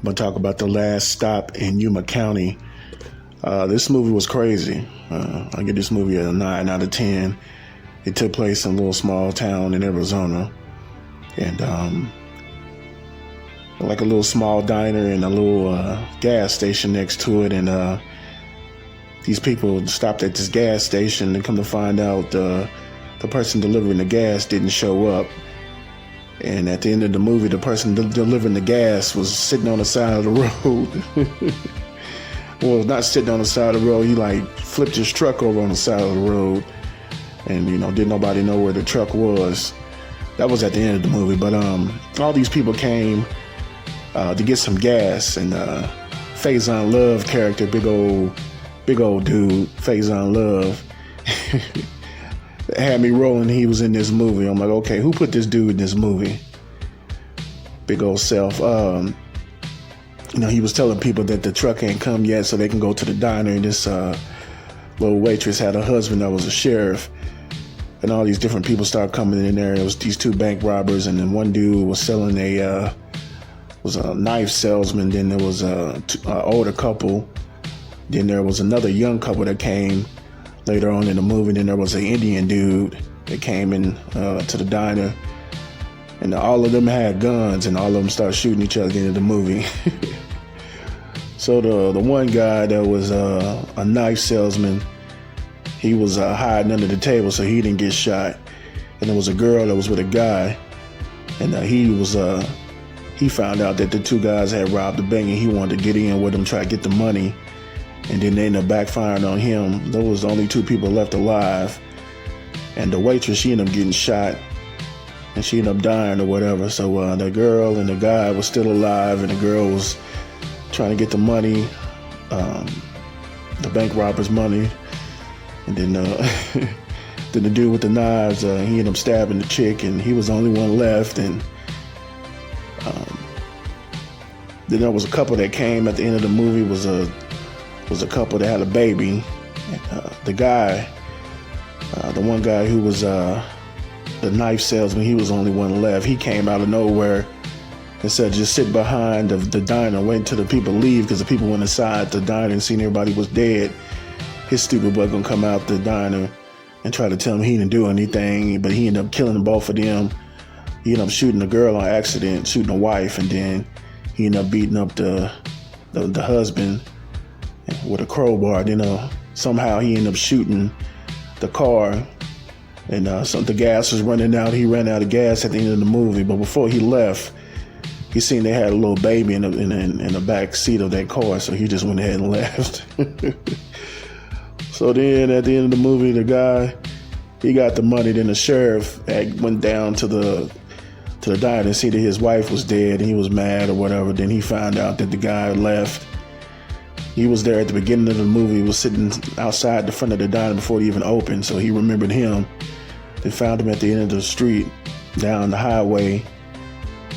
I'm gonna talk about The Last Stop in Yuma County. This movie was crazy. I give this movie a 9 out of 10. It took place in a little small town in Arizona, and like a little small diner and a little gas station next to it. And these people stopped at this gas station and come to find out the person delivering the gas didn't show up. And at the end of the movie, the person delivering the gas was sitting on the side of the road. Well, not sitting on the side of the road. He like flipped his truck over on the side of the road, and didn't nobody know where the truck was. That was at the end of the movie. But all these people came to get some gas, and Faison Love character, big old dude, Faison Love. Had me rolling. He was in this movie. I'm like, okay, who put this dude in this movie? Big old self. He was telling people that the truck ain't come yet, so they can go to the diner. And this little waitress had a husband that was a sheriff, and all these different people started coming in there. It was these 2 bank robbers, and then one dude was selling was a knife salesman. Then there was a older couple. Then there was another young couple that came later on in the movie. Then there was an Indian dude that came in to the diner, and all of them had guns, and all of them started shooting each other at the end of the movie. So the one guy that was a knife salesman, he was hiding under the table, so he didn't get shot. And there was a girl that was with a guy, and he found out that the 2 guys had robbed the bank, and he wanted to get in with them, try to get the money. And then they ended up backfiring on him. There was only 2 people left alive. And the waitress, she ended up getting shot. And she ended up dying or whatever. So the girl and the guy was still alive. And the girl was trying to get the money, the bank robber's money. And then then the dude with the knives, he ended up stabbing the chick. And he was the only one left. And then there was a couple that came at the end of the movie. Was a couple that had a baby. The guy, the one guy who was the knife salesman, he was the only one left. He came out of nowhere and said, just sit behind the diner, wait until the people leave, because the people went inside the diner and seen everybody was dead. His stupid butt gonna come out the diner and try to tell him he didn't do anything, but he ended up killing both of them. He ended up shooting the girl on accident, shooting the wife, and then he ended up beating up the husband with a crowbar. Somehow he ended up shooting the car, and the gas was running out. He ran out of gas at the end of the movie, but before he left, he seen they had a little baby in the back seat of that car, so he just went ahead and left. So then at the end of the movie, the guy, he got the money. Then the sheriff went down to the diner and see that his wife was dead, and he was mad or whatever. Then he found out that the guy left. He was there at the beginning of the movie. He was sitting outside the front of the diner before it even opened, so he remembered him. They found him at the end of the street, down the highway.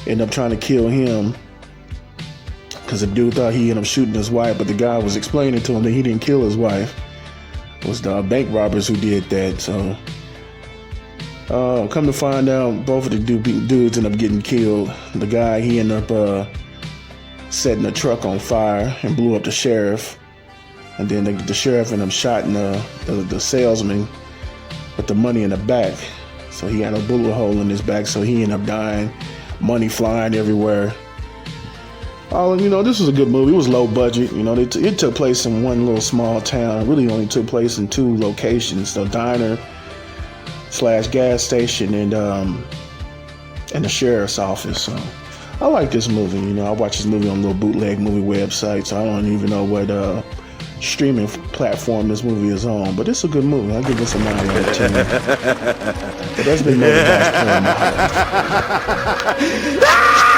Ended up trying to kill him because the dude thought he ended up shooting his wife, but the guy was explaining to him that he didn't kill his wife. It was the bank robbers who did that. So come to find out, both of the dudes ended up getting killed. The guy, he ended up setting the truck on fire and blew up the sheriff. And then the sheriff ended up shooting the salesman with the money in the back. So he had a bullet hole in his back, so he ended up dying. Money flying everywhere. This was a good movie. It was low budget. It took place in one little small town. It really only took place in 2 locations: the diner / gas station and the sheriff's office. So I like this movie. I watch this movie on a little bootleg movie website, so I don't even know what streaming platform this movie is on. But it's a good movie. I'll give this a 9 out of 10. But that's been Motor Boss Playing My Heart.